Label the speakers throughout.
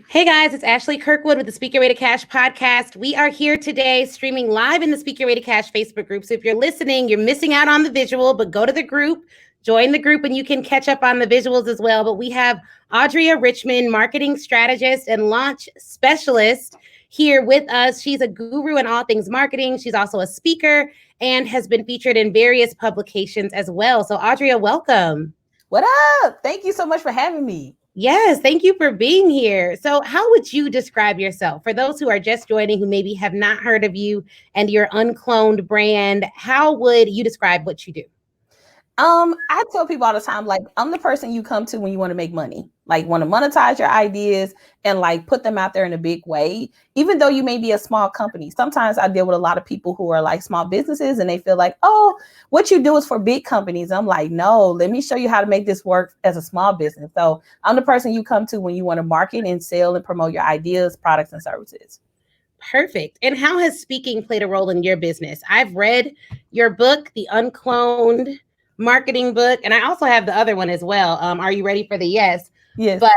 Speaker 1: Hey guys, it's Ashley Kirkwood with the Speak Your Way to Cash podcast. We are here today streaming live in the Speak Your Way to Cash Facebook group. So if you're listening, you're missing out on the visual, but go to the group, join the group, and you can catch up on the visuals as well. But we have Audria Richmond, marketing strategist and launch specialist here with us. She's a guru in all things marketing. She's also a speaker and has been featured in various publications as well. So Audria, welcome.
Speaker 2: What up? Thank you so much for having me.
Speaker 1: Yes, thank you for being here. So, how would you describe yourself for those who are just joining, who maybe have not heard of you and your Uncloned brand? How would you describe what you do?
Speaker 2: I tell people all the time, like, I'm the person you come to when you want to make money, like want to monetize your ideas and like put them out there in a big way. Even though you may be a small company, sometimes I deal with a lot of people who are like small businesses and they feel like, oh, what you do is for big companies. I'm like, no, let me show you how to make this work as a small business. So I'm the person you come to when you want to market and sell and promote your ideas, products, and services.
Speaker 1: Perfect. And how has speaking played a role in your business? I've read your book, the Uncloned Marketing book, and I also have the other one as well. Are you ready for the yes?
Speaker 2: Yes.
Speaker 1: But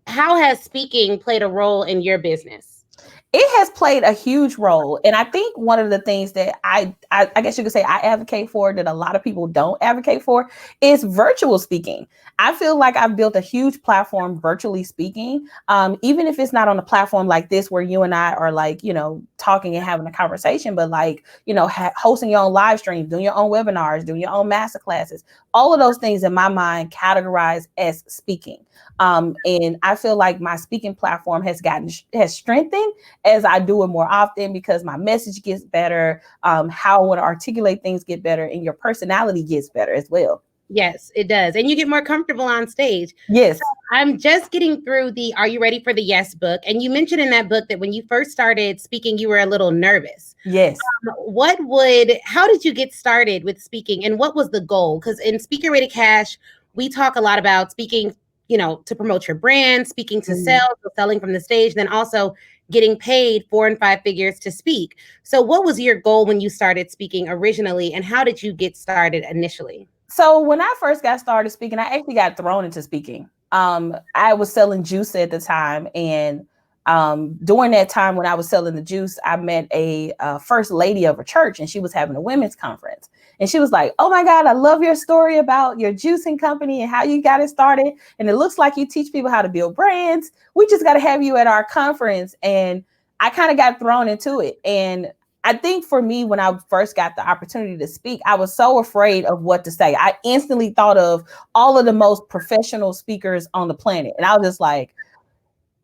Speaker 1: how has speaking played a role in your business?
Speaker 2: It has played a huge role. And I think one of the things that I guess you could say I advocate for that a lot of people don't advocate for is virtual speaking. I feel like I've built a huge platform virtually speaking, even if it's not on a platform like this where you and I are like, talking and having a conversation, but like, hosting your own live streams, doing your own webinars, doing your own masterclasses, all of those things in my mind categorize as speaking. And I feel like my speaking platform has strengthened as I do it more often because my message gets better, how I want to articulate things get better, and your personality gets better as well.
Speaker 1: Yes, it does. And you get more comfortable on stage.
Speaker 2: Yes.
Speaker 1: So I'm just getting through the Are You Ready for the Yes book. And you mentioned in that book that when you first started speaking, you were a little nervous.
Speaker 2: Yes.
Speaker 1: How did you get started with speaking and what was the goal? Because in Speak Your Way to Cash, we talk a lot about speaking, to promote your brand, speaking to sell, so selling from the stage, then also getting paid 4 and 5 figures to speak. So what was your goal when you started speaking originally, and how did you get started initially?
Speaker 2: So when I first got started speaking, I actually got thrown into speaking. I was selling juice at the time, and during that time when I was selling the juice, I met a first lady of a church, and she was having a women's conference. And she was like, oh my God, I love your story about your juicing company and how you got it started. And it looks like you teach people how to build brands. We just got to have you at our conference. And I kind of got thrown into it. And I think for me, when I first got the opportunity to speak, I was so afraid of what to say. I instantly thought of all of the most professional speakers on the planet. And I was just like,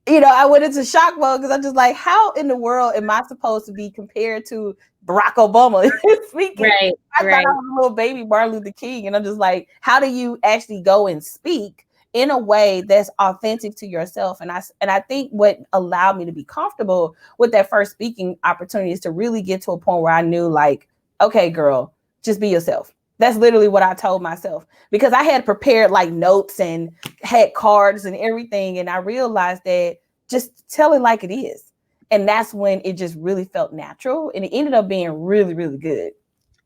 Speaker 2: I went into shock mode because I'm just like, how in the world am I supposed to be compared to Barack Obama speaking?
Speaker 1: Right,
Speaker 2: I thought I was a little baby Martin Luther King. And I'm just like, how do you actually go and speak in a way that's authentic to yourself? And I think what allowed me to be comfortable with that first speaking opportunity is to really get to a point where I knew like, okay, girl, just be yourself. That's literally what I told myself, because I had prepared like notes and had cards and everything. And I realized that just tell it like it is. And that's when it just really felt natural. And it ended up being really, really good.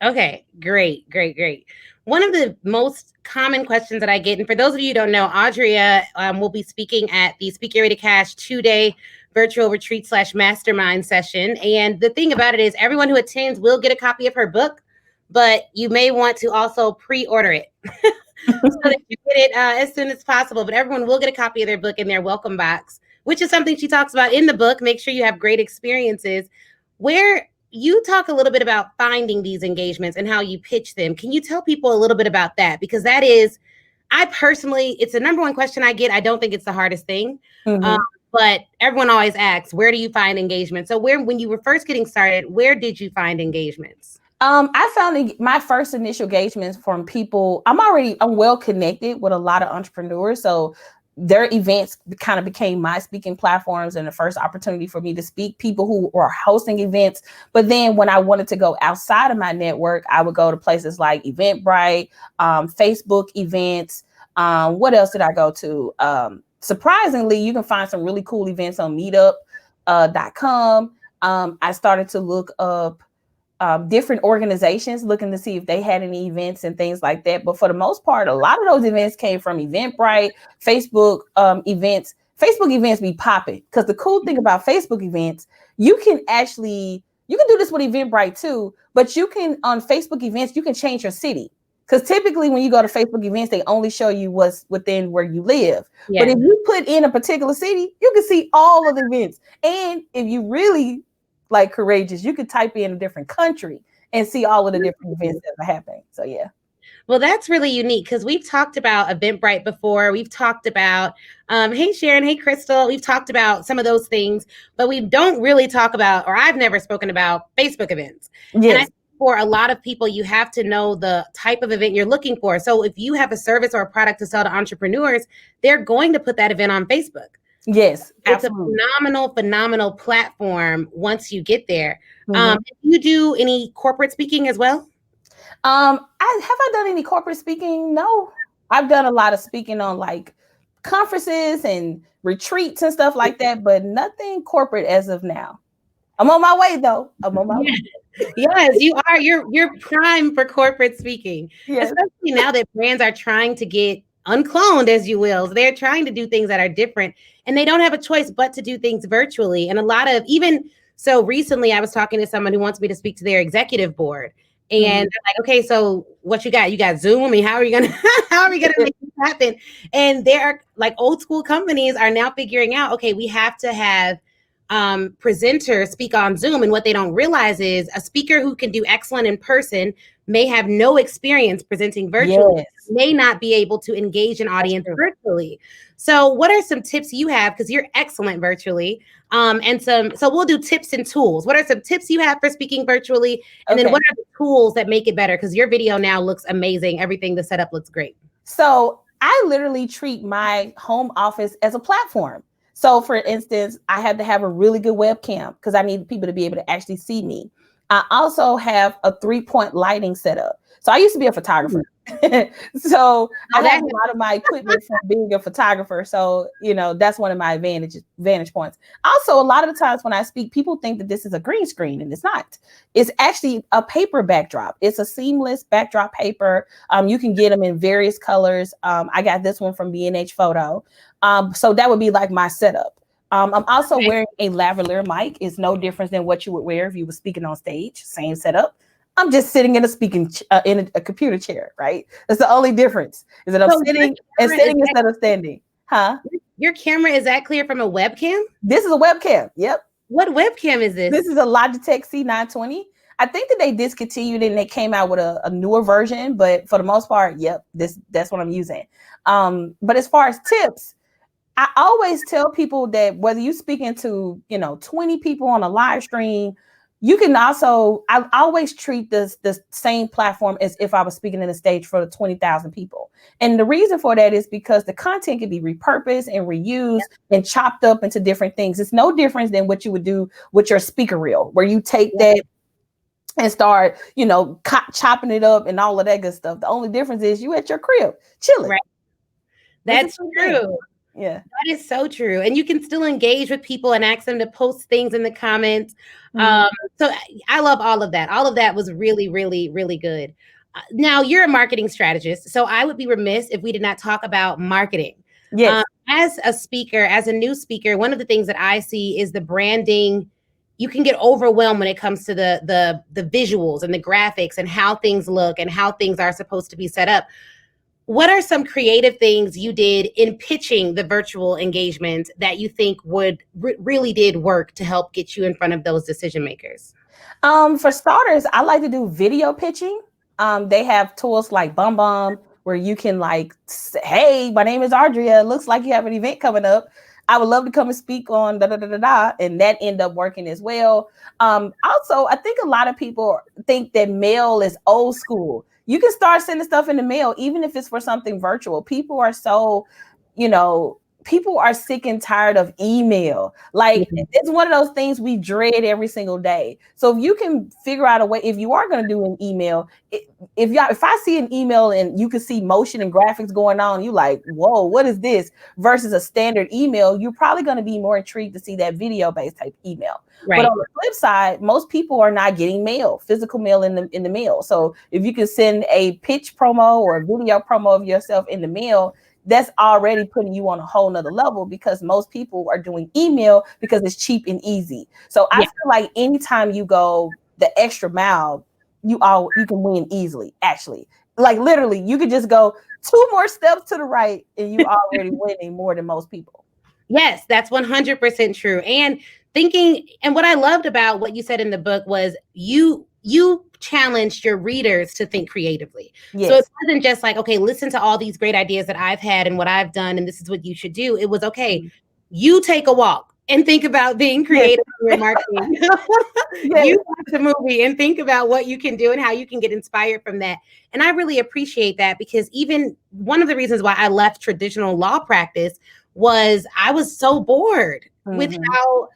Speaker 1: Okay, great. One of the most common questions that I get, and for those of you who don't know, Audria will be speaking at the Speak Your Way to Cash 2-day virtual retreat / mastermind session. And the thing about it is everyone who attends will get a copy of her book, but you may want to also pre-order it so that you get it as soon as possible. But everyone will get a copy of their book in their welcome box, which is something she talks about in the book. Make sure you have great experiences. Where you talk a little bit about finding these engagements and how you pitch them. Can you tell people a little bit about that? Because that is, it's the number one question I get. I don't think it's the hardest thing. But everyone always asks, where do you find engagement? So when you were first getting started, where did you find engagements?
Speaker 2: I found my first initial engagements from people. I'm well connected with a lot of entrepreneurs. So their events kind of became my speaking platforms and the first opportunity for me to speak, people who are hosting events. But then when I wanted to go outside of my network, I would go to places like Eventbrite, Facebook events. What else did I go to? Surprisingly, you can find some really cool events on meetup.com. I started to look up different organizations looking to see if they had any events and things like that. But for the most part, a lot of those events came from Eventbrite, Facebook events, Facebook events be popping. Because the cool thing about Facebook events, you can do this with Eventbrite too, but you can, on Facebook events, you can change your city. Because typically when you go to Facebook events, they only show you what's within where you live. Yeah. But if you put in a particular city, you can see all of the events. And if you really like courageous, you could type in a different country and see all of the different events that are happening. So yeah.
Speaker 1: Well, that's really unique because we've talked about Eventbrite before. We've talked about, hey, Sharon, hey, Crystal. We've talked about some of those things, but we don't really talk about, or I've never spoken about Facebook events. Yes. And I think for a lot of people, you have to know the type of event you're looking for. So if you have a service or a product to sell to entrepreneurs, they're going to put that event on Facebook.
Speaker 2: Yes,
Speaker 1: it's absolutely. A phenomenal platform once you get there. Do you do any corporate speaking as well?
Speaker 2: Have I done any corporate speaking? No, I've done a lot of speaking on like conferences and retreats and stuff like that, but nothing corporate as of now. I'm on my way though. I'm on my way.
Speaker 1: Yes, you are. You're prime for corporate speaking, especially now that brands are trying to get uncloned, as you will. They're trying to do things that are different, and they don't have a choice but to do things virtually. And a lot of, even so recently, I was talking to someone who wants me to speak to their executive board. And they're like, okay, so what you got? You got Zoom? I mean, how are we gonna make this happen? And there are like old school companies are now figuring out, okay, we have to have presenters speak on Zoom. And what they don't realize is a speaker who can do excellent in person may have no experience presenting virtually, may not be able to engage an audience virtually. So what are some tips you have? Because you're excellent virtually. So we'll do tips and tools. What are some tips you have for speaking virtually? And then what are the tools that make it better? Because your video now looks amazing. Everything, the setup looks great.
Speaker 2: So I literally treat my home office as a platform. So for instance, I have to have a really good webcam because I need people to be able to actually see me. I also have a 3-point lighting setup. So I used to be a photographer. So I have a lot of my equipment from being a photographer. So, that's one of my vantage points. Also, a lot of the times when I speak, people think that this is a green screen, and it's not. It's actually a paper backdrop. It's a seamless backdrop paper. You can get them in various colors. I got this one from B&H Photo. So that would be like my setup. I'm also wearing a lavalier mic. It's no different than what you would wear if you were speaking on stage. Same setup. I'm just sitting in a computer chair, right? That's the only difference. Is that I'm sitting instead of standing. Huh?
Speaker 1: Your camera, is that clear from a webcam?
Speaker 2: This is a webcam. Yep.
Speaker 1: What webcam is this?
Speaker 2: This is a Logitech C920. I think that they discontinued it and they came out with a newer version, but for the most part, that's what I'm using. But as far as tips, I always tell people that whether you're speaking to, 20 people on a live stream, you can also, I always treat the same platform as if I was speaking in a stage for 20,000 people. And the reason for that is because the content can be repurposed and reused and chopped up into different things. It's no different than what you would do with your speaker reel, where you take that and start, chopping it up and all of that good stuff. The only difference is you at your crib, chilling.
Speaker 1: Right. That's true.
Speaker 2: Yeah,
Speaker 1: that is so true. And you can still engage with people and ask them to post things in the comments. So I love all of that. All of that was really, really, really good. Now you're a marketing strategist. So I would be remiss if we did not talk about marketing.
Speaker 2: Yes.
Speaker 1: As a speaker, as a new speaker, one of the things that I see is the branding. You can get overwhelmed when it comes to the visuals and the graphics and how things look and how things are supposed to be set up. What are some creative things you did in pitching the virtual engagement that you think would really did work to help get you in front of those decision makers?
Speaker 2: For starters, I like to do video pitching. They have tools like BumBum where you can say, hey, my name is Audria. It looks like you have an event coming up. I would love to come and speak on da-da-da-da-da, and that end up working as well. Also, I think a lot of people think that mail is old school. You can start sending stuff in the mail, even if it's for something virtual. People are so, people are sick and tired of email. It's one of those things we dread every single day. So if you can figure out a way, if you are going to do an email, if I see an email and you can see motion and graphics going on, you like, whoa, what is this? Versus a standard email, you're probably going to be more intrigued to see that video-based type email. Right. But on the flip side, most people are not getting physical mail in the mail. So if you can send a pitch promo or a video promo of yourself in the mail, that's already putting you on a whole nother level, because most people are doing email because it's cheap and easy. So I feel like anytime you go the extra mile, you can win easily. Actually, like literally, you could just go 2 more steps to the right and you already winning more than most people.
Speaker 1: Yes, that's 100% true. And what I loved about what you said in the book was you challenged your readers to think creatively. Yes. So it wasn't just like, okay, listen to all these great ideas that I've had and what I've done, and this is what you should do. It was, okay, you take a walk and think about being creative in your marketing. You watch a movie and think about what you can do and how you can get inspired from that. And I really appreciate that, because even one of the reasons why I left traditional law practice was I was so bored with how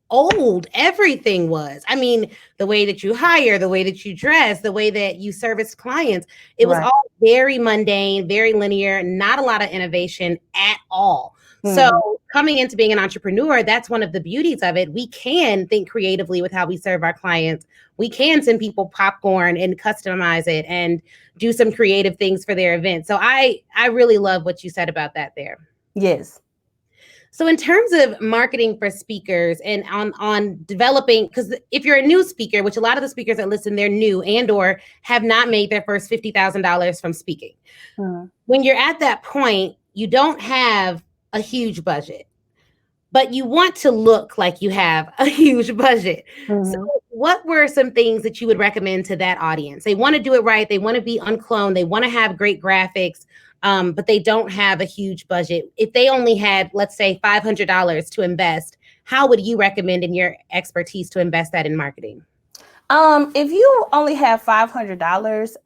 Speaker 1: old everything was. I mean, the way that you hire, the way that you dress, the way that you service clients, it was all very mundane, very linear, not a lot of innovation at all. So coming into being an entrepreneur, that's one of the beauties of it. We can think creatively with how we serve our clients. We can send people popcorn and customize it and do some creative things for their event. So I really love what you said about that there.
Speaker 2: Yes.
Speaker 1: So in terms of marketing for speakers and on developing, because if you're a new speaker, which a lot of the speakers that listen, they're new and or have not made their first $50,000 from speaking. When you're at that point, you don't have a huge budget, but you want to look like you have a huge budget. So what were some things that you would recommend to that audience? They want to do it right. They want to be uncloned. They want to have great graphics. But they don't have a huge budget. If they only had, let's say, $500 to invest, how would you recommend in your expertise to invest that in marketing?
Speaker 2: If you only have $500,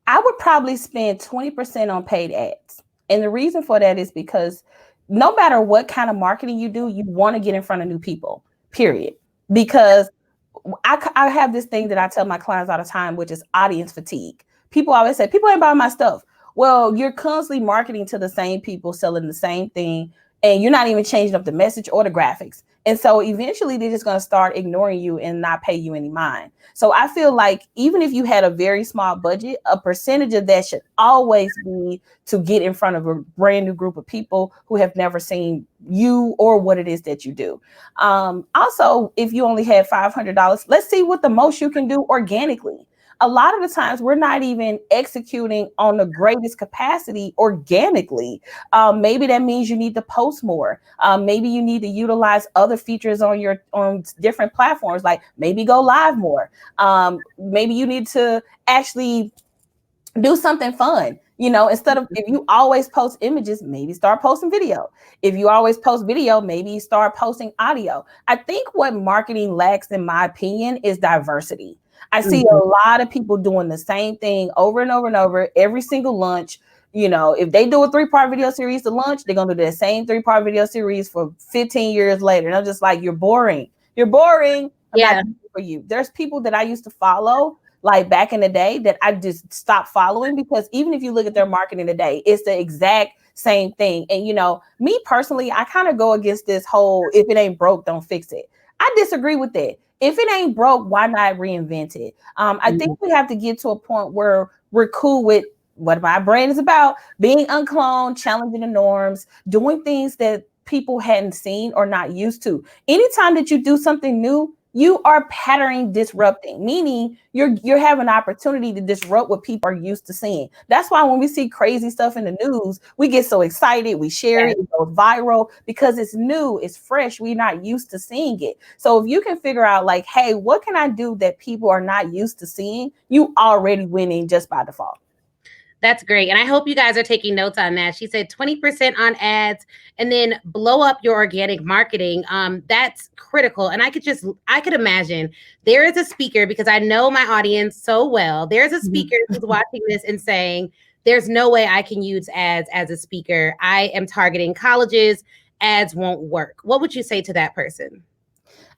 Speaker 2: I would probably spend 20% on paid ads. And the reason for that is because no matter what kind of marketing you do, you want to get in front of new people, period. Because I have this thing that I tell my clients all the time, which is audience fatigue. People always say, people ain't buying my stuff. Well, you're constantly marketing to the same people, selling the same thing, and you're not even changing up the message or the graphics. And so eventually they're just going to start ignoring you and not pay you any mind. So I feel like even if you had a very small budget, a percentage of that should always be to get in front of a brand new group of people who have never seen you or what it is that you do. Also, if you only had $500, let's see what the most you can do organically. A lot of the times we're not even executing on the greatest capacity organically. Maybe that means you need to post more. Maybe you need to utilize other features on different platforms, like maybe go live more. Maybe you need to actually do something fun. Instead of, if you always post images, maybe start posting video. If you always post video, maybe start posting audio. I think what marketing lacks, in my opinion, is diversity. I see a lot of people doing the same thing over and over and over every single lunch. If they do a 3-part video series to lunch, they're going to do that same 3-part video series for 15 years later. And I'm just like, you're boring. You're boring.
Speaker 1: Yeah.
Speaker 2: For you. There's people that I used to follow, like back in the day, that I just stopped following, because even if you look at their marketing today, it's the exact same thing. And, me personally, I kind of go against this whole, if it ain't broke, don't fix it. I disagree with that. If it ain't broke, why not reinvent it? I think we have to get to a point where we're cool with what my brand is about, being uncloned, challenging the norms, doing things that people hadn't seen or not used to. Anytime that you do something new, you are pattern disrupting, meaning you're having an opportunity to disrupt what people are used to seeing. That's why when we see crazy stuff in the news, we get so excited, we share it, it goes viral, because it's new, it's fresh, we're not used to seeing it. So if you can figure out like, hey, what can I do that people are not used to seeing, you already winning just by default.
Speaker 1: That's great. And I hope you guys are taking notes on that. She said 20% on ads and then blow up your organic marketing. That's critical. And I could imagine there is a speaker, because I know my audience so well. There's a speaker who's watching this and saying, there's no way I can use ads as a speaker. I am targeting colleges. Ads won't work. What would you say to that person?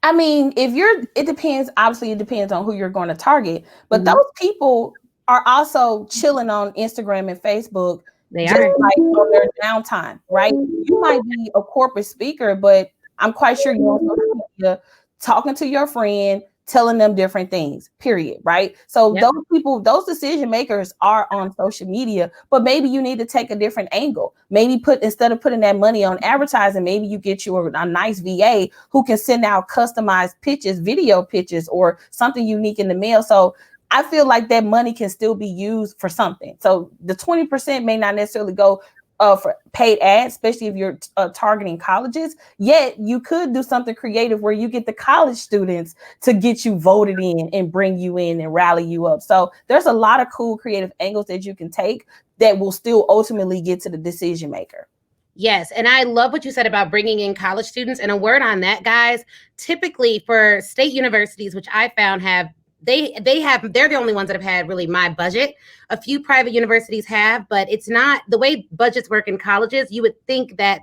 Speaker 2: I mean, it depends. Obviously, it depends on who you're going to target. But those people are also chilling on Instagram and Facebook, like on their downtime, right? You might be a corporate speaker, but I'm quite sure you're on social media talking to your friend, telling them different things, period, right? So those people, those decision makers are on social media, but maybe you need to take a different angle. Maybe instead of putting that money on advertising, maybe you get you a nice VA who can send out customized pitches, video pitches, or something unique in the mail. So I feel like that money can still be used for something. So the 20% may not necessarily go for paid ads, especially if you're targeting colleges. Yet you could do something creative where you get the college students to get you voted in and bring you in and rally you up. So there's a lot of cool creative angles that you can take that will still ultimately get to the decision maker.
Speaker 1: Yes. And I love what you said about bringing in college students. And a word on that, guys, typically for state universities, which I found they're the only ones that have had really my budget. A few private universities have, but it's not the way budgets work in colleges. You would think that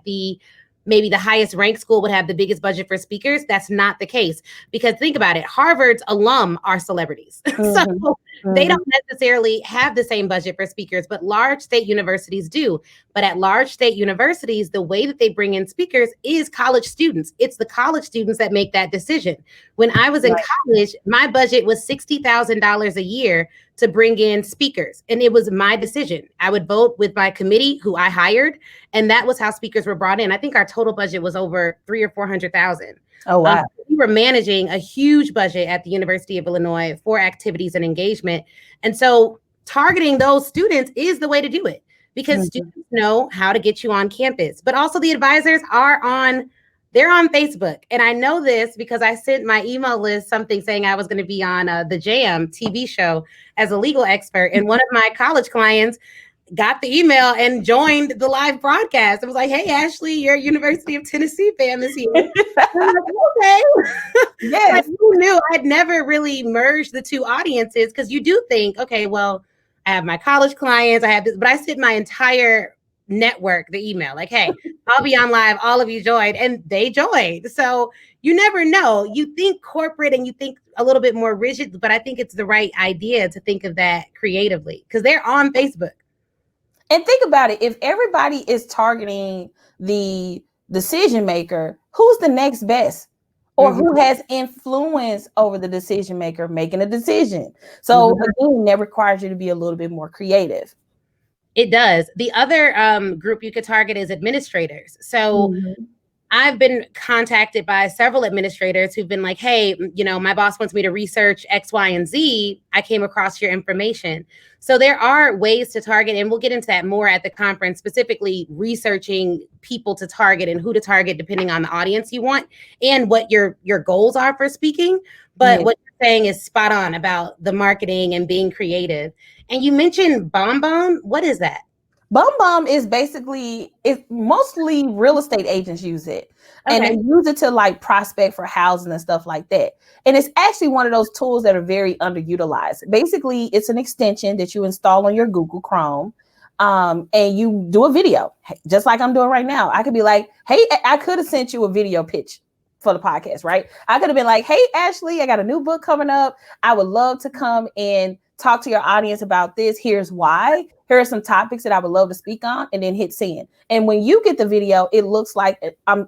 Speaker 1: maybe the highest ranked school would have the biggest budget for speakers. That's not the case, because think about it. Harvard's alum are celebrities. So they don't necessarily have the same budget for speakers, but large state universities do. But at large state universities, the way that they bring in speakers is college students. It's the college students that make that decision. When I was in college, my budget was $60,000 a year to bring in speakers. And it was my decision. I would vote with my committee who I hired. And that was how speakers were brought in. I think our total budget was over $300,000 or $400,000.
Speaker 2: Oh, wow.
Speaker 1: We were managing a huge budget at the University of Illinois for activities and engagement. And so targeting those students is the way to do it, because students know how to get you on campus. But also the advisors they're on Facebook. And I know this because I sent my email list something saying I was going to be on the Jam TV show as a legal expert. And one of my college clients got the email and joined the live broadcast. It was like, hey, Ashley, your University of Tennessee fan is here. I'm like, okay.
Speaker 2: Yes.
Speaker 1: Who knew? I'd never really merged the two audiences, because you do think, okay, well, I have my college clients, I have this, but I sent my entire network the email like, hey, I'll be on live, all of you joined, and they joined. So you never know. You think corporate and you think a little bit more rigid, but I think it's the right idea to think of that creatively, because they're on Facebook.
Speaker 2: And think about it. If everybody is targeting the decision maker, who's the next best? Or who has influence over the decision maker making a decision? So again, that requires you to be a little bit more creative.
Speaker 1: It does. The other group you could target is administrators. So I've been contacted by several administrators who've been like, hey, my boss wants me to research X, Y, and Z. I came across your information. So there are ways to target, and we'll get into that more at the conference, specifically researching people to target and who to target depending on the audience you want and what your goals are for speaking. But what you're saying is spot on about the marketing and being creative. And you mentioned BombBomb. What is that?
Speaker 2: BombBomb is it's mostly real estate agents use it. And they use it to like prospect for housing and stuff like that. And it's actually one of those tools that are very underutilized. Basically, it's an extension that you install on your Google Chrome. And you do a video, just like I'm doing right now. I could be like, hey, I could have sent you a video pitch for the podcast, right? I could have been like, hey, Ashley, I got a new book coming up. I would love to come and talk to your audience about this. Here's why. Here are some topics that I would love to speak on, and then hit send. And when you get the video, it looks like a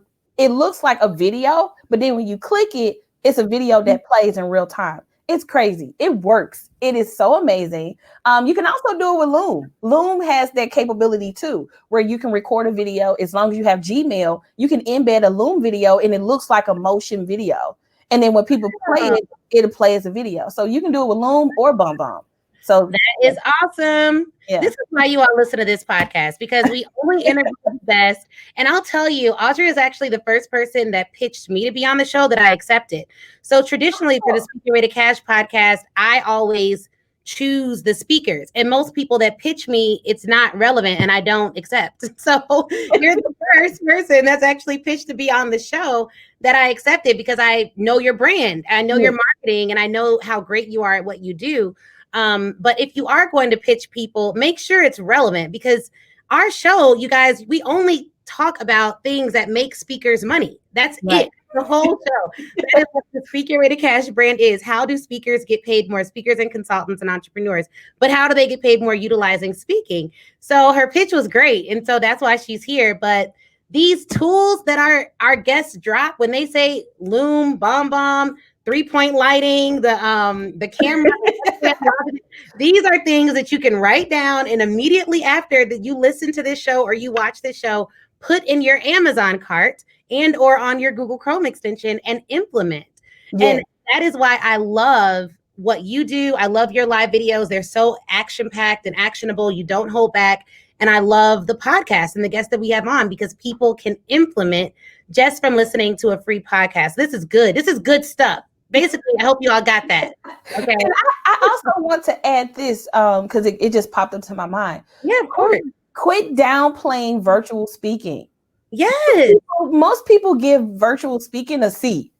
Speaker 2: video, but then when you click it, it's a video that plays in real time. It's crazy. It works. It is so amazing. You can also do it with Loom. Loom has that capability too, where you can record a video. As long as you have Gmail, you can embed a Loom video and it looks like a motion video. And then when people play it, it'll play as a video. So you can do it with Loom or BombBomb. So
Speaker 1: that is awesome. Yeah. This is why you all listen to this podcast, because we only interview the best. And I'll tell you, Audrey is actually the first person that pitched me to be on the show that I accepted. So traditionally for the Speaker Way to Cash podcast, I always choose the speakers, and most people that pitch me, it's not relevant and I don't accept. So you're the first person that's actually pitched to be on the show that I accepted, because I know your brand, I know your marketing, and I know how great you are at what you do. But if you are going to pitch people, make sure it's relevant, because our show, you guys, we only talk about things that make speakers money. That's it. The whole show. That is what the Speaker Way to Cash brand is. How do speakers get paid more? Speakers and consultants and entrepreneurs. But how do they get paid more utilizing speaking? So her pitch was great. And so that's why she's here. But these tools that our guests drop when they say Loom, Bomb, 3-point lighting, the camera. These are things that you can write down, and immediately after that you listen to this show or you watch this show, put in your Amazon cart and or on your Google Chrome extension and implement.
Speaker 2: Yes.
Speaker 1: And that is why I love what you do. I love your live videos. They're so action-packed and actionable. You don't hold back. And I love the podcast and the guests that we have on because people can implement just from listening to a free podcast. This is good. This is good stuff. Basically, I hope you all got that. Okay.
Speaker 2: And I also want to add this because it just popped into my mind.
Speaker 1: Yeah, of course.
Speaker 2: Quit downplaying virtual speaking.
Speaker 1: Yes.
Speaker 2: Most people give virtual speaking a C.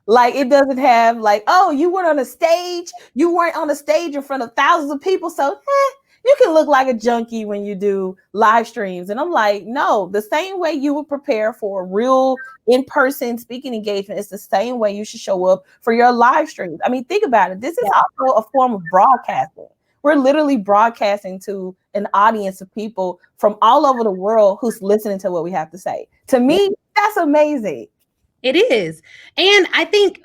Speaker 2: Like it doesn't have like, oh, you weren't on a stage. You weren't on a stage in front of thousands of people. So you can look like a junkie when you do live streams. And I'm like, no, the same way you would prepare for a real in-person speaking engagement is the same way you should show up for your live streams. I mean, think about it. This is also a form of broadcasting. We're literally broadcasting to an audience of people from all over the world who's listening to what we have to say. To me, that's amazing.
Speaker 1: It is. And I think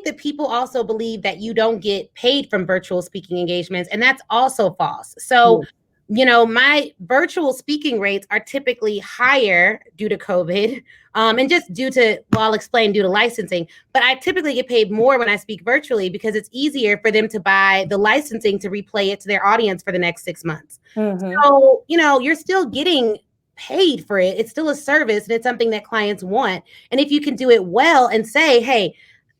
Speaker 1: that people also believe that you don't get paid from virtual speaking engagements, and that's also false. So, my virtual speaking rates are typically higher due to COVID, and just due to, well, I'll explain, due to licensing, but I typically get paid more when I speak virtually because it's easier for them to buy the licensing to replay it to their audience for the next 6 months. Mm-hmm. So, you're still getting paid for it. It's still a service and it's something that clients want. And if you can do it well and say, hey,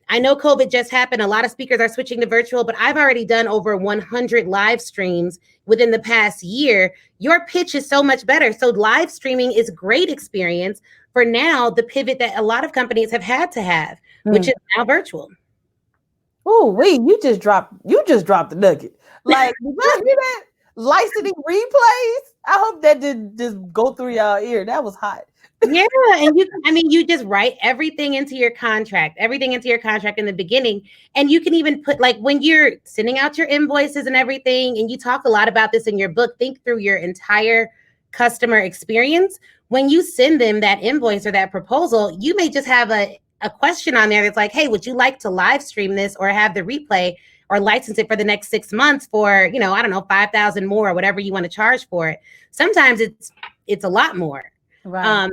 Speaker 1: I know COVID just happened. A lot of speakers are switching to virtual, but I've already done over 100 live streams within the past year. Your pitch is so much better. So live streaming is great experience for now, the pivot that a lot of companies have had to have, which is now virtual.
Speaker 2: Oh, you just dropped the nugget. Like, did you hear that? Licensing replays. I hope that didn't just go through y'all ear. That was hot.
Speaker 1: Yeah, and you just write everything into your contract in the beginning, and you can even put, like, when you're sending out your invoices and everything, and you talk a lot about this in your book, think through your entire customer experience. When you send them that invoice or that proposal, you may just have a question on there that's like, hey, would you like to live stream this or have the replay or license it for the next 6 months for, I don't know, $5,000 more or whatever you want to charge for it. Sometimes it's a lot more.
Speaker 2: Right.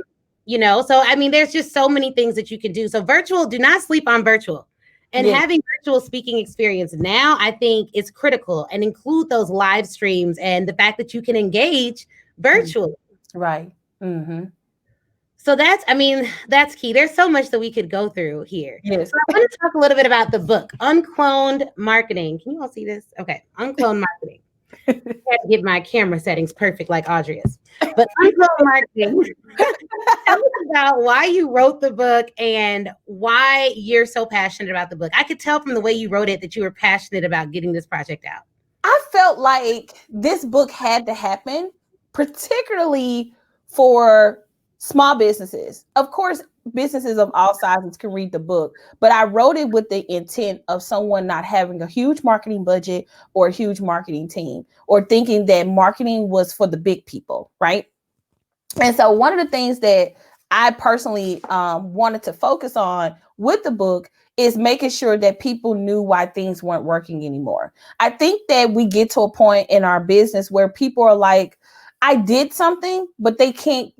Speaker 1: So, I mean, there's just so many things that you can do. So virtual, do not sleep on virtual. And having virtual speaking experience now, I think, is critical, and include those live streams and the fact that you can engage virtually.
Speaker 2: Right. Mm-hmm.
Speaker 1: So that's key. There's so much that we could go through here.
Speaker 2: Yes.
Speaker 1: So I want to talk a little bit about the book, Uncloned Marketing. Can you all see this? Okay. Uncloned Marketing. I had to get my camera settings perfect like Audria's. But Uncloned Marketing, tell us about why you wrote the book and why you're so passionate about the book. I could tell from the way you wrote it that you were passionate about getting this project out.
Speaker 2: I felt like this book had to happen, particularly for small businesses. Of course, businesses of all sizes can read the book, but I wrote it with the intent of someone not having a huge marketing budget or a huge marketing team, or thinking that marketing was for the big people, right? And so one of the things that I personally wanted to focus on with the book is making sure that people knew why things weren't working anymore. I think that we get to a point in our business where people are like, I did something, but they can't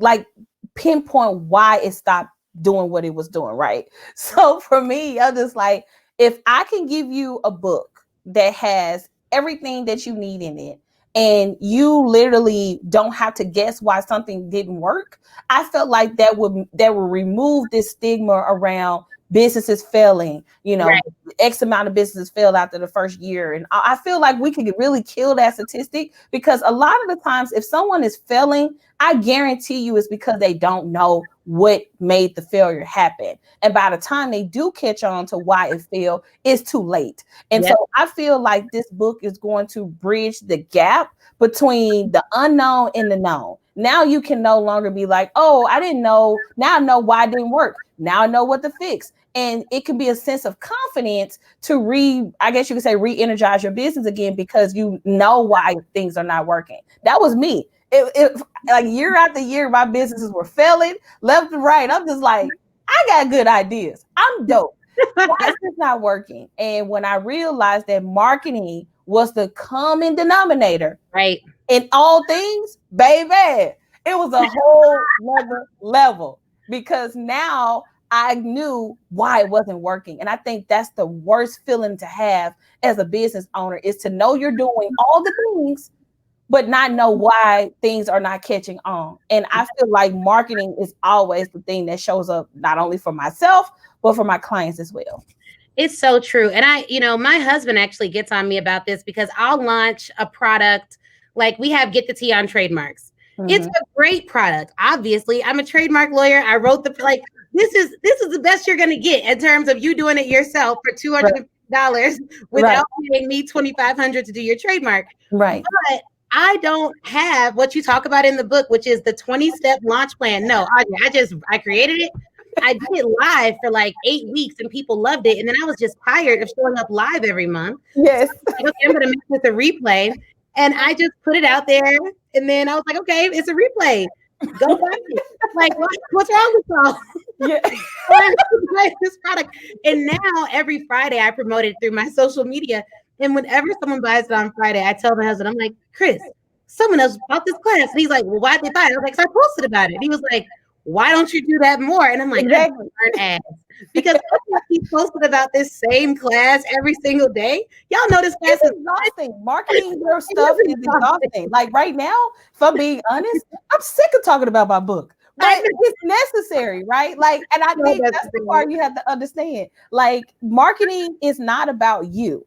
Speaker 2: pinpoint why it stopped doing what it was doing, right? So for me, I'm just like, if I can give you a book that has everything that you need in it, and you literally don't have to guess why something didn't work, I felt like that would remove this stigma around businesses failing. Right. X amount of businesses failed after the first year. And I feel like we could really kill that statistic, because a lot of the times if someone is failing, I guarantee you it's because they don't know what made the failure happen. And by the time they do catch on to why it failed, it's too late. And so I feel like this book is going to bridge the gap between the unknown and the known. Now you can no longer be like, oh, I didn't know. Now I know why it didn't work. Now I know what to fix. And it can be a sense of confidence to re-energize your business again, because you know why things are not working. That was me. Like year after year, my businesses were failing left and right. I'm just like, I got good ideas. I'm dope. Why is this not working? And when I realized that marketing was the common denominator,
Speaker 1: right,
Speaker 2: in all things, baby, it was a whole other level, because now I knew why it wasn't working. And I think that's the worst feeling to have as a business owner, is to know you're doing all the things, but not know why things are not catching on. And I feel like marketing is always the thing that shows up, not only for myself, but for my clients as well.
Speaker 1: It's so true. And my husband actually gets on me about this, because I'll launch a product. Like, we have Get the Tea on trademarks. Mm-hmm. It's a great product. Obviously, I'm a trademark lawyer. I wrote this is the best you're going to get in terms of you doing it yourself for $250 without paying me $2,500 to do your trademark.
Speaker 2: Right.
Speaker 1: But I don't have what you talk about in the book, which is the 20-step launch plan. No, I created it. I did it live for like 8 weeks and people loved it. And then I was just tired of showing up live every month.
Speaker 2: Yes.
Speaker 1: So okay, I'm going to make this a replay. And I just put it out there. And then I was like, okay, it's a replay. Go buy it. Like, what's wrong with y'all? Yeah. This product. And now every Friday I promote it through my social media. And whenever someone buys it on Friday, I tell my husband, I'm like, Chris, someone else bought this class. And he's like, well, why'd they buy it? I was like, so I posted about it. And he was like, why don't you do that more? And I'm like, exactly. Because he posted about this same class every single day. Y'all know this class is
Speaker 2: exhausting. Marketing your stuff is exhausting. Like right now, if I'm being honest, I'm sick of talking about my book. Right? It's necessary, right? Like, and I think that's the part you have to understand. Like, marketing is not about you.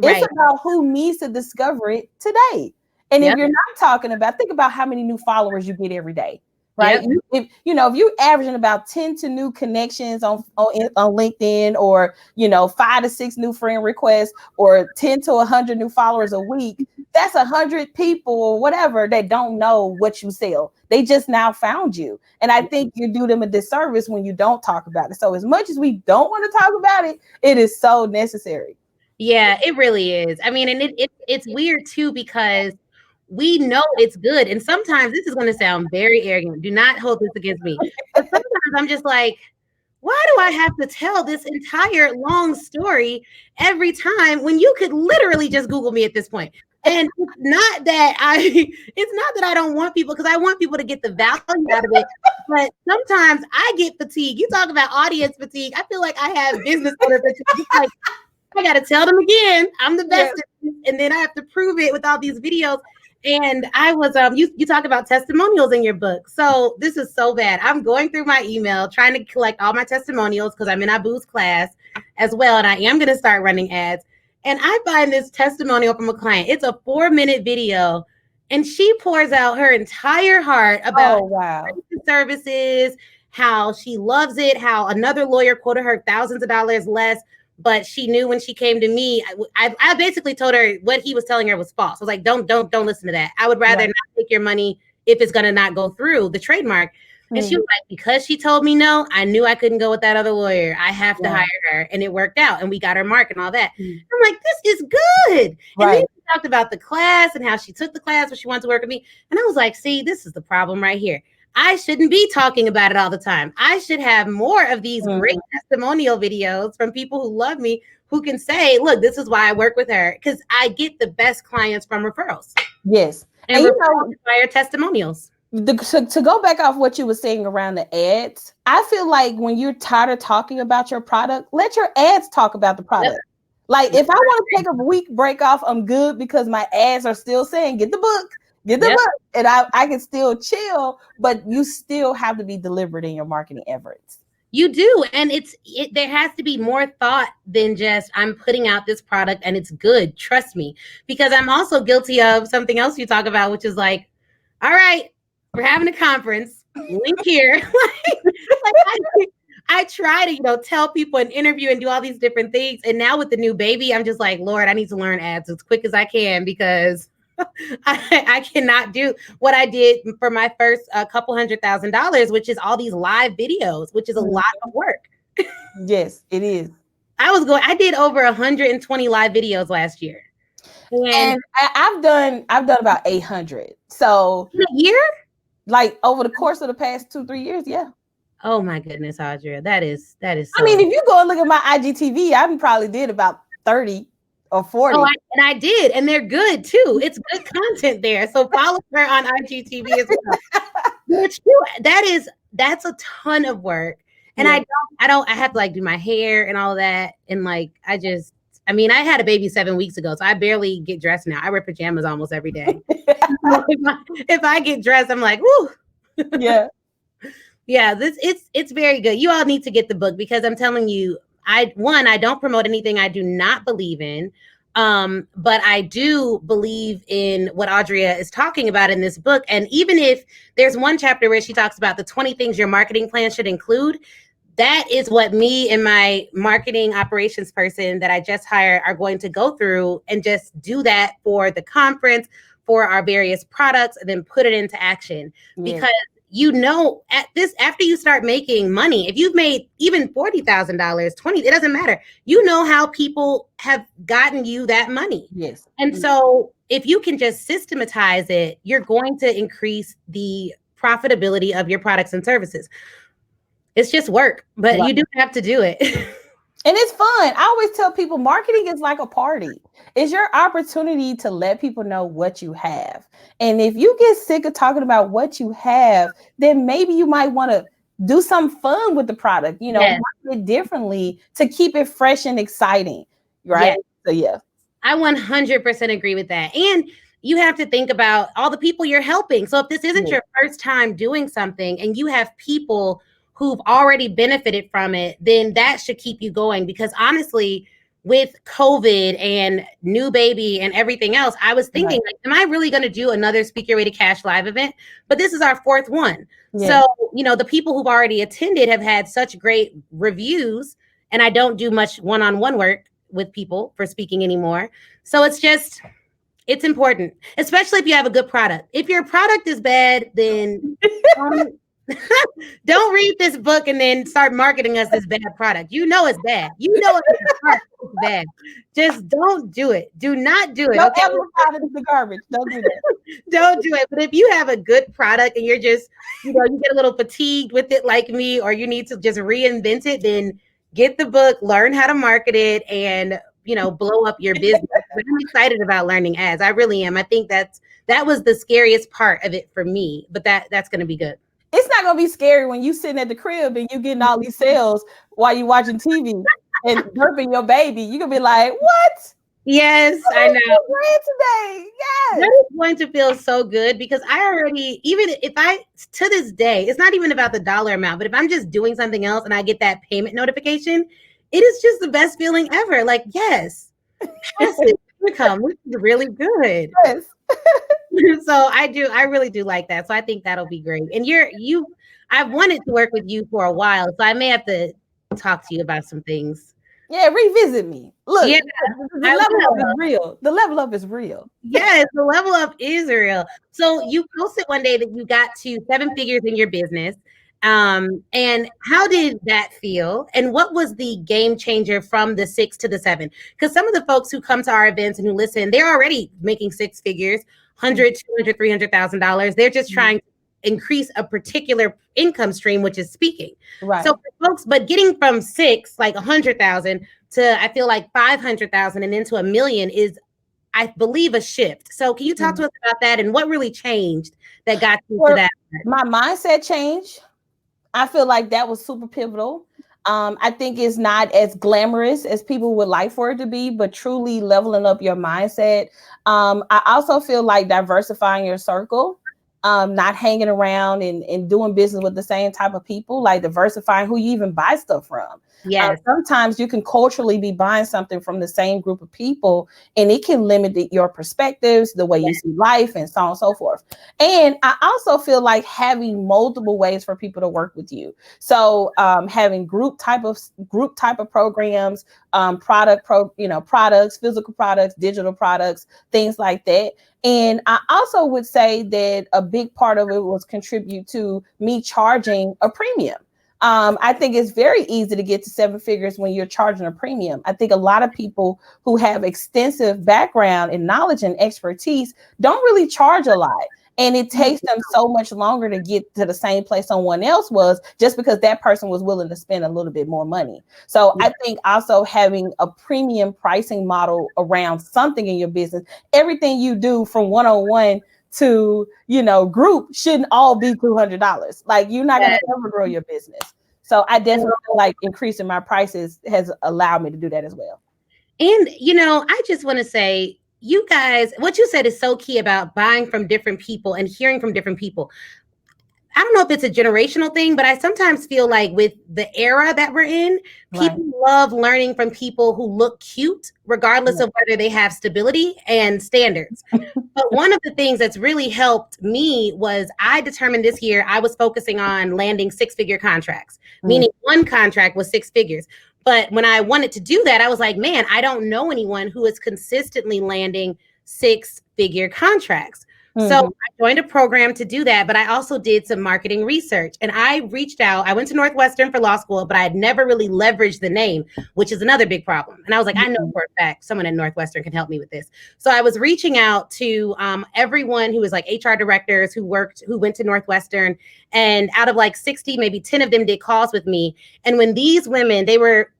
Speaker 2: It's about who needs to discover it today. And if you're not talking about, think about how many new followers you get every day. Right. Yep. If you're averaging about 10 to new connections on LinkedIn, or, 5 to 6 new friend requests, or 10 to 100 new followers a week, that's 100 people or whatever that don't know what you sell. They just now found you. And I think you do them a disservice when you don't talk about it. So as much as we don't want to talk about it, it is so necessary.
Speaker 1: Yeah, it really is. I mean, and it's weird too, because we know it's good. And sometimes this is going to sound very arrogant. Do not hold this against me. But sometimes I'm just like, why do I have to tell this entire long story every time when you could literally just Google me at this point? And it's not that I don't want people, because I want people to get the value out of it. But sometimes I get fatigue. You talk about audience fatigue. I feel like I have business owner fatigue. It's like, I got to tell them again, I'm the best. Yes. And then I have to prove it with all these videos. And I was, you talk about testimonials in your book. So this is so bad. I'm going through my email, trying to collect all my testimonials, because I'm in Abu's class as well. And I am going to start running ads. And I find this testimonial from a client. It's a 4-minute video. And she pours out her entire heart about services, how she loves it, how another lawyer quoted her thousands of dollars less. But she knew when she came to me, I basically told her what he was telling her was false. I was like, don't listen to that. I would rather not take your money if it's going to not go through the trademark. And she was like, because she told me no, I knew I couldn't go with that other lawyer. I have to hire her. And it worked out. And we got her mark and all that. I'm like, this is good. And then she talked about the class and how she took the class when she wanted to work with me. And I was like, see, this is the problem right here. I shouldn't be talking about it all the time. I should have more of these great testimonial videos from people who love me, who can say, look, this is why I work with her, because I get the best clients from referrals.
Speaker 2: Yes.
Speaker 1: And referrals require testimonials.
Speaker 2: To go back off what you were saying around the ads, I feel like when you're tired of talking about your product, let your ads talk about the product. Yep. Like, if I want to take a week break off, I'm good, because my ads are still saying, get the book. Get the book, and I can still chill, but you still have to be deliberate in your marketing efforts.
Speaker 1: You do, and there has to be more thought than just, I'm putting out this product and it's good. Trust me, because I'm also guilty of something else you talk about, which is like, all right, we're having a conference. Link here. I try to, tell people and interview and do all these different things, and now with the new baby, I'm just like, Lord, I need to learn ads as quick as I can, because I cannot do what I did for my first couple $100,000, which is all these live videos, which is a lot of work.
Speaker 2: Yes, it is.
Speaker 1: I did over 120 live videos last year.
Speaker 2: And I've done about 800. So
Speaker 1: in a year?
Speaker 2: Like over the course of the past 2-3 years, yeah.
Speaker 1: Oh my goodness, Audria. That is so.
Speaker 2: I mean, if you go and look at my IGTV, I probably did about 30 or 40.
Speaker 1: Oh, I did, and they're good too. It's good content there. So follow her on IGTV as well. It's true. That's a ton of work. And yeah. I have to like do my hair and all of that. And like, I had a baby 7 weeks ago, so I barely get dressed now. I wear pajamas almost every day. if I get dressed, I'm like, whoo.
Speaker 2: Yeah.
Speaker 1: Yeah, it's very good. You all need to get the book because I'm telling you, I don't promote anything I do not believe in. But I do believe in what Audria is talking about in this book. And even if there's one chapter where she talks about the 20 things your marketing plan should include, that is what me and my marketing operations person that I just hired are going to go through and just do that for the conference, for our various products, and then put it into action. Yeah. Because after you start making money, if you've made even $40,000, 20, it doesn't matter. You know how people have gotten you that money.
Speaker 2: Yes.
Speaker 1: And so if you can just systematize it, you're going to increase the profitability of your products and services. It's just work, but you do have to do it.
Speaker 2: And it's fun. I always tell people marketing is like a party. It's your opportunity to let people know what you have. And if you get sick of talking about what you have, then maybe you might want to do some fun with the product, market it differently to keep it fresh and exciting. Right. Yes. So, yeah.
Speaker 1: I 100% agree with that. And you have to think about all the people you're helping. So if this isn't your first time doing something and you have people who've already benefited from it, then that should keep you going. Because honestly, with COVID and new baby and everything else, I was thinking, like, am I really going to do another Speak Your Way to Cash live event? But this is our 4th one. Yeah. So, the people who've already attended have had such great reviews, and I don't do much one-on-one work with people for speaking anymore. So it's important, especially if you have a good product. If your product is bad, then don't read this book and then start marketing us this bad product. You know it's bad. It's bad. Just don't do it. Do not do it.
Speaker 2: Don't ever out of the garbage. Don't do that.
Speaker 1: Don't do it. But if you have a good product and you're just, you get a little fatigued with it like me, or you need to just reinvent it, then get the book, learn how to market it, and blow up your business. I'm excited about learning ads. I really am. I think that was the scariest part of it for me, but that's going to be good.
Speaker 2: It's not going to be scary when you sitting at the crib and you getting all these sales while you're watching TV and burping your baby. You're going to be like, what?
Speaker 1: Yes, I know.
Speaker 2: Today. Yes.
Speaker 1: That is going to feel so good because I already, to this day, it's not even about the dollar amount, but if I'm just doing something else and I get that payment notification, it is just the best feeling ever. Like, yes, passive income. This is really good.
Speaker 2: Yes.
Speaker 1: So I really do like that. So I think that'll be great. And I've wanted to work with you for a while, so I may have to talk to you about some things.
Speaker 2: Yeah, revisit me. Look, the level up is real. The level up is real.
Speaker 1: Yes, the level up is real. So you posted one day that you got to 7 figures in your business. And how did that feel? And what was the game changer from the 6 to the 7? Because some of the folks who come to our events and who listen, they're already making 6 figures, $100,000, $200,000, $300,000. They're just trying to increase a particular income stream, which is speaking. Right. So for folks, but getting from 6, like 100,000 to, I feel like 500,000 and into $1 million is, I believe, a shift. So can you talk to us about that and what really changed that got you to that?
Speaker 2: My mindset changed. I feel like that was super pivotal. I think it's not as glamorous as people would like for it to be, but truly leveling up your mindset. I also feel like diversifying your circle, not hanging around and doing business with the same type of people, like diversifying who you even buy stuff from.
Speaker 1: Yes.
Speaker 2: Sometimes you can culturally be buying something from the same group of people, and it can limit your perspectives, the way you see life, and so on and so forth. And I also feel like having multiple ways for people to work with you. So having group type of programs, products, physical products, digital products, things like that. And I also would say that a big part of it was contribute to me charging a premium. I think it's very easy to get to 7 figures when you're charging a premium. I think a lot of people who have extensive background and knowledge and expertise don't really charge a lot. And it takes them so much longer to get to the same place someone else was, just because that person was willing to spend a little bit more money. So I think also having a premium pricing model around something in your business, everything you do from one-on-one to, group shouldn't all be $200. Like, you're not going to ever grow your business. So I definitely feel like increasing my prices has allowed me to do that as well.
Speaker 1: And, I just want to say, you guys, what you said is so key about buying from different people and hearing from different people. I don't know if it's a generational thing, but I sometimes feel like with the era that we're in, people love learning from people who look cute, regardless of whether they have stability and standards. But one of the things that's really helped me was I determined this year I was focusing on landing 6-figure contracts, meaning one contract was 6 figures. But when I wanted to do that, I was like, man, I don't know anyone who is consistently landing 6-figure contracts. So I joined a program to do that, but I also did some marketing research, and I reached out. I went to Northwestern for law school, but I had never really leveraged the name, which is another big problem. And I was like, I know for a fact someone at Northwestern can help me with this. So I was reaching out to everyone who was like HR directors who went to Northwestern, and out of like 60, maybe 10 of them did calls with me. And when these women, they were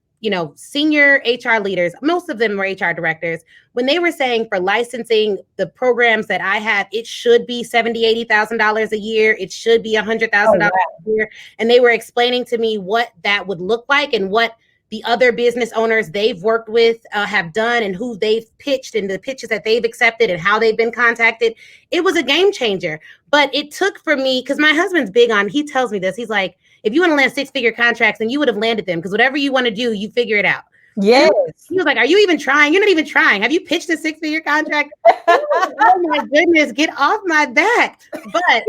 Speaker 1: senior HR leaders, most of them were HR directors, when they were saying for licensing the programs that I have, it should be $70,000, $80,000 a year. It should be $100,000 a year. And they were explaining to me what that would look like and what the other business owners they've worked with have done and who they've pitched and the pitches that they've accepted and how they've been contacted. It was a game changer. But it took for me, because my husband's big on, he tells me this, he's like, if you want to land 6-figure contracts, then you would have landed them, because whatever you want to do, you figure it out.
Speaker 2: Yes.
Speaker 1: He was like, are you even trying? You're not even trying. Have you pitched a 6-figure contract? Oh my goodness, get off my back. But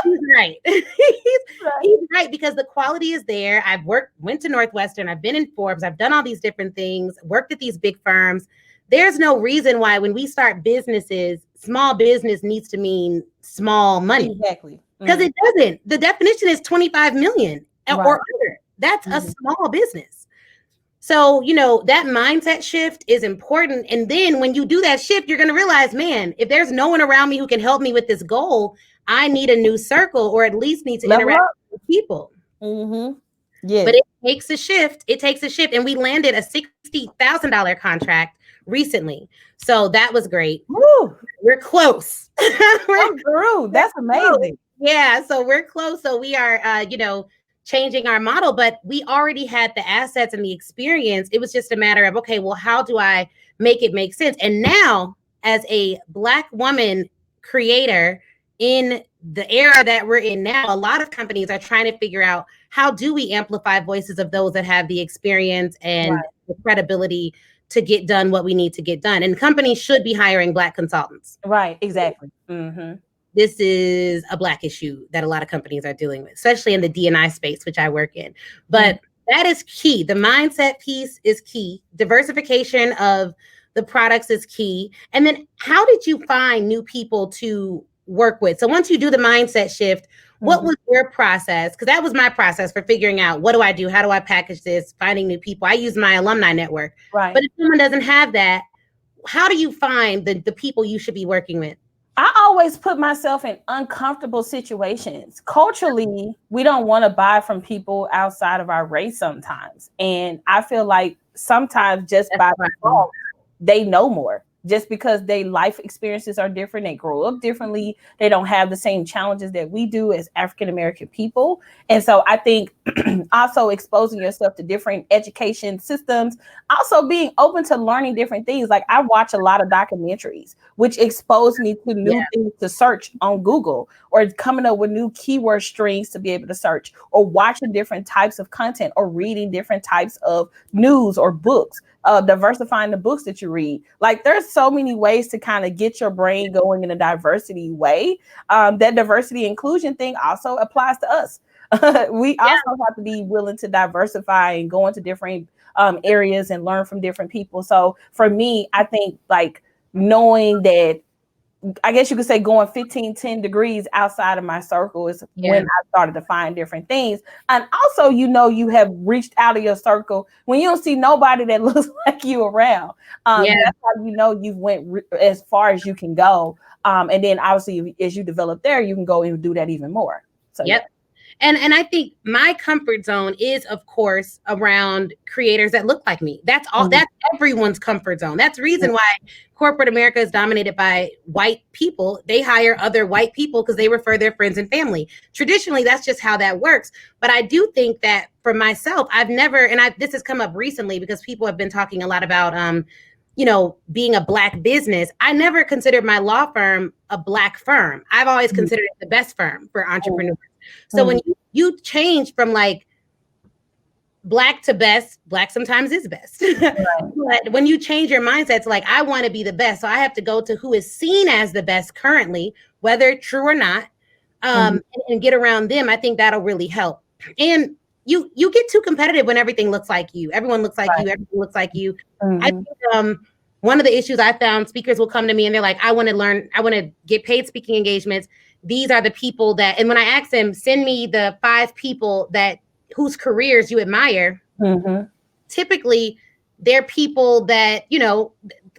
Speaker 1: he's right. He's right, because the quality is there. I've went to Northwestern. I've been in Forbes. I've done all these different things, worked at these big firms. There's no reason why when we start businesses, small business needs to mean small money.
Speaker 2: Exactly.
Speaker 1: Because it doesn't. The definition is 25 million or under. That's a small business. So, that mindset shift is important. And then when you do that shift, you're going to realize, man, if there's no one around me who can help me with this goal, I need a new circle, or at least need to interact with people.
Speaker 2: Yeah.
Speaker 1: But it takes a shift. And we landed a $60,000 contract recently. So that was great.
Speaker 2: Woo.
Speaker 1: We're close.
Speaker 2: That's amazing.
Speaker 1: Yeah, so we're close. So we are, changing our model, but we already had the assets and the experience. It was just a matter of, okay, well, how do I make it make sense? And now, as a Black woman creator in the era that we're in now, a lot of companies are trying to figure out, how do we amplify voices of those that have the experience and the credibility to get done what we need to get done? And companies should be hiring Black consultants.
Speaker 2: Right, exactly.
Speaker 1: This is a Black issue that a lot of companies are dealing with, especially in the D&I space, which I work in. But that is key. The mindset piece is key. Diversification of the products is key. And then how did you find new people to work with? So once you do the mindset shift, what was your process? Because that was my process for figuring out, what do I do? How do I package this? Finding new people. I use my alumni network.
Speaker 2: Right.
Speaker 1: But if someone doesn't have that, how do you find the people you should be working with?
Speaker 2: I always put myself in uncomfortable situations. Culturally, we don't want to buy from people outside of our race sometimes. And I feel like sometimes just by default, they know more. Just because their life experiences are different, they grow up differently, they don't have the same challenges that we do as African-American people. And so I think also exposing yourself to different education systems, also being open to learning different things. Like, I watch a lot of documentaries, which expose me to new things to search on Google, or coming up with new keyword strings to be able to search, or watching different types of content, or reading different types of news or books. Diversifying the books that you read. Like, there's so many ways to kind of get your brain going in a diversity way. That diversity inclusion thing also applies to us. We also have to be willing to diversify and go into different areas and learn from different people. So for me, I think like knowing that I guess you could say going 10 degrees outside of my circle is when I started to find different things. And also, you have reached out of your circle when you don't see nobody that looks like you around. That's how you've went as far as you can go. And then obviously as you develop there, you can go and do that even more. So
Speaker 1: And I think my comfort zone is, of course, around creators that look like me. That's all. That's everyone's comfort zone. That's the reason why corporate America is dominated by white people. They hire other white people because they refer their friends and family. Traditionally, that's just how that works. But I do think that for myself, I've never, and this has come up recently because people have been talking a lot about, being a Black business. I never considered my law firm a Black firm. I've always considered it the best firm for entrepreneurs. So when you change from like Black to best, Black sometimes is best. But when you change your mindset to like, I want to be the best, so I have to go to who is seen as the best currently, whether true or not, and get around them. I think that'll really help. And you get too competitive when everything looks like you. Everyone looks like you. Everything looks like you. I think one of the issues I found, speakers will come to me and they're like, I want to get paid speaking engagements. These are the people that, and when I ask them, send me the 5 people whose careers you admire, typically they're people that,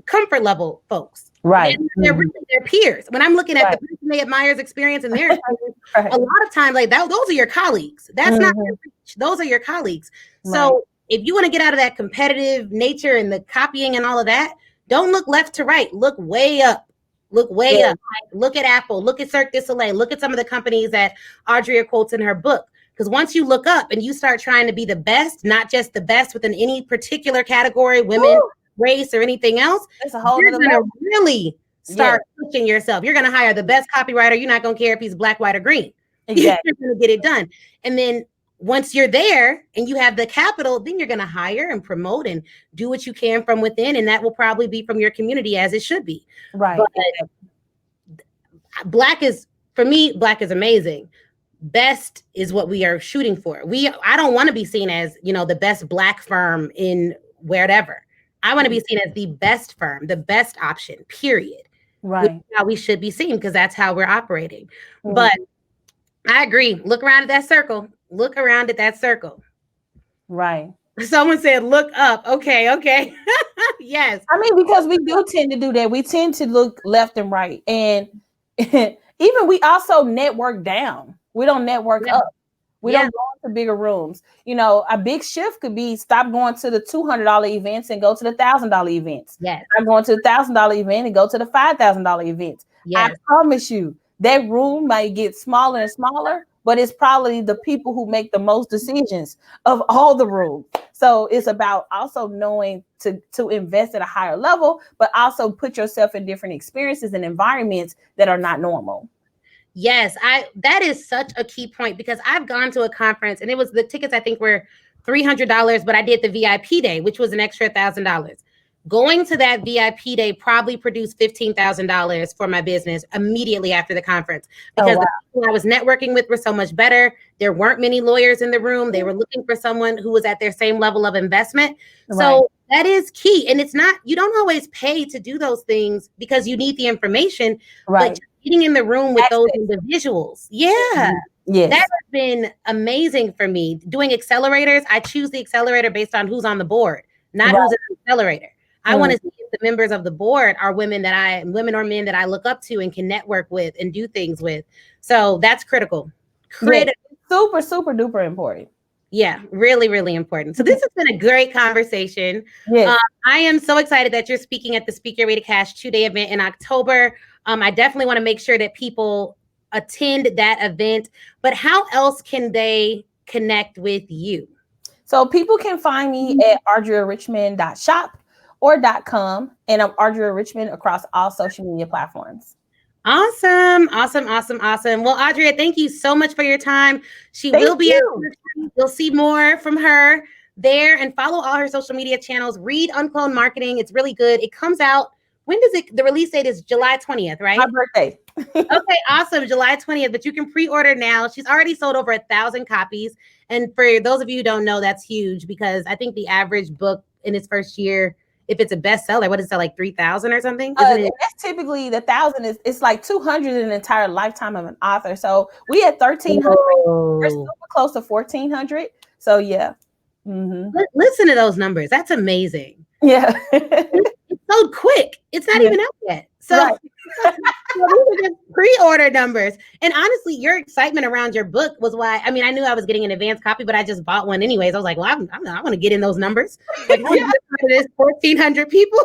Speaker 1: comfort level folks.
Speaker 2: Right.
Speaker 1: They're really their peers. When I'm looking at the person they admire's experience and their a lot of times like that, those are your colleagues. That's not your reach. Those are your colleagues. So if you want to get out of that competitive nature and the copying and all of that, don't look left to right. Look way up. Look way up. Look at Apple. Look at Cirque du Soleil. Look at some of the companies that Audria quotes in her book. Because once you look up and you start trying to be the best, not just the best within any particular category, women, race, or anything else, you're going to really start pushing yourself. You're going to hire the best copywriter. You're not going to care if he's Black, white, or green. Exactly. You're going to get it done. And then once you're there and you have the capital, then you're going to hire and promote and do what you can from within. And that will probably be from your community, as it should be.
Speaker 2: Right.
Speaker 1: But Black is amazing. Best is what we are shooting for. I don't want to be seen as, the best Black firm in wherever. I want to be seen as the best firm, the best option, period.
Speaker 2: Right.
Speaker 1: Which is how we should be seen, because that's how we're operating. But I agree. Look around at that circle. Look around at that circle.
Speaker 2: Right.
Speaker 1: Someone said, look up. Okay. Yes.
Speaker 2: I mean, because we do tend to do that. We tend to look left and right. And even we also network down. We don't network up. We don't go into bigger rooms. A big shift could be stop going to the $200 events and go to the $1,000 events.
Speaker 1: Yes.
Speaker 2: I'm going to the $1,000 event and go to the $5,000 events. Yes. I promise you that room might get smaller and smaller, but it's probably the people who make the most decisions of all the rooms. So it's about also knowing to invest at a higher level, but also put yourself in different experiences and environments that are not normal.
Speaker 1: Yes, that is such a key point, because I've gone to a conference and the tickets I think were $300, but I did the VIP day, which was an extra $1,000. Going to that VIP day probably produced $15,000 for my business immediately after the conference, because the people I was networking with were so much better. There weren't many lawyers in the room. They were looking for someone who was at their same level of investment. So that is key. And it's not, you don't always pay to do those things because you need the information, but getting in the room with those individuals. Yeah. Yes. That has been amazing for me. Doing accelerators, I choose the accelerator based on who's on the board, not who's in the accelerator. I want to see if the members of the board are women or men that I look up to and can network with and do things with. So that's critical.
Speaker 2: Super, super duper important.
Speaker 1: Yeah, really, really important. So this has been a great conversation.
Speaker 2: Yes.
Speaker 1: I am so excited that you're speaking at the Speak Your Way to Cash 2-day event in October. I definitely want to make sure that people attend that event. But how else can they connect with you?
Speaker 2: So people can find me at audriarichmond.shop or .com, and I'm Audria Richmond across all social media platforms.
Speaker 1: Awesome. Well, Audria, thank you so much for your time. She will be at you'll see more from her there, and follow all her social media channels. Read Uncloned Marketing. It's really good. It comes out. When does the release date is July 20th, right?
Speaker 2: My birthday.
Speaker 1: Okay, awesome. July 20th, but you can pre-order now. She's already sold over 1,000 copies. And for those of you who don't know, that's huge, because I think the average book in its first year if it's a bestseller, what is that, like 3,000 or something? Isn't it?
Speaker 2: That's typically the 1,000 it's like 200 in the entire lifetime of an author. So we had 1,300. We're super close to 1,400. So yeah.
Speaker 1: Mm-hmm. Listen to those numbers. That's amazing.
Speaker 2: Yeah.
Speaker 1: It's so quick. It's not even out yet. So, right. So these are just pre-order numbers. And honestly, your excitement around your book was why, I mean, I knew I was getting an advanced copy, but I just bought one anyways. I was like, well, I want to get in those numbers. Like, there's 1,400 people.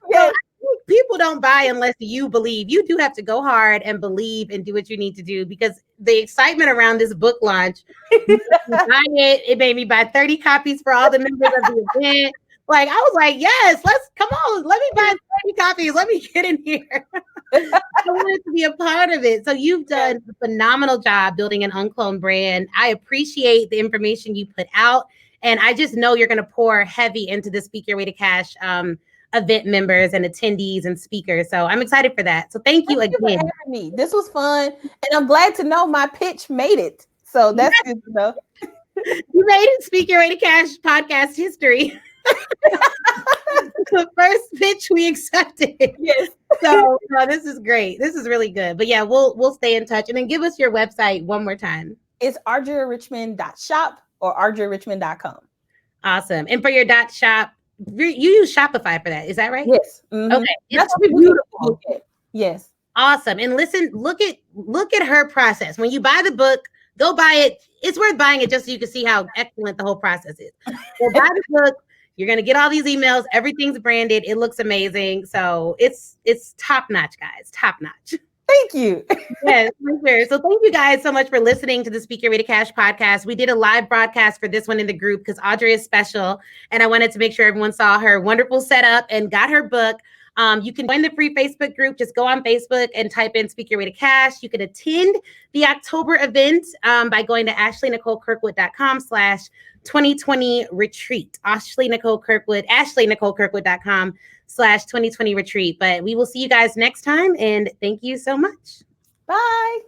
Speaker 1: Yeah. So people don't buy unless you believe. You do have to go hard and believe and do what you need to do, because the excitement around this book launch, it made me buy 30 copies for all the members of the event. Like, I was like, yes, come on, let me buy 30 copies. Let me get in here. I wanted to be a part of it. So you've done a phenomenal job building an Uncloned brand. I appreciate the information you put out. And I just know you're going to pour heavy into the Speak Your Way to Cash event members and attendees and speakers. So I'm excited for that. So thank you again.
Speaker 2: For having me. This was fun. And I'm glad to know my pitch made it. So that's good to know.
Speaker 1: You made it Speak Your Way to Cash podcast history. The first pitch we accepted.
Speaker 2: Yes.
Speaker 1: So this is great. This is really good. But yeah, we'll stay in touch. And then give us your website one more time.
Speaker 2: It's audriarichmond.shop or audriarichmond.com.
Speaker 1: Awesome. And for your .shop, you use Shopify for that. Is that right?
Speaker 2: Yes.
Speaker 1: Mm-hmm. Okay.
Speaker 2: That's beautiful. Yes.
Speaker 1: Awesome. And listen, look at her process. When you buy the book, go buy it. It's worth buying it just so you can see how excellent the whole process is. So buy the book. You're going to get all these emails. Everything's branded. It looks amazing. So it's top notch, guys. Top notch.
Speaker 2: Thank you.
Speaker 1: Yes, for sure. So thank you guys so much for listening to the Speak Your Way to Cash podcast. We did a live broadcast for this one in the group because Audrey is special. And I wanted to make sure everyone saw her wonderful setup and got her book. You can join the free Facebook group. Just go on Facebook and type in Speak Your Way to Cash. You can attend the October event by going to ashleynicolekirkwood.com/2020 retreat. ashleynicolekirkwood.com/2020 retreat. But we will see you guys next time. And thank you so much.
Speaker 2: Bye.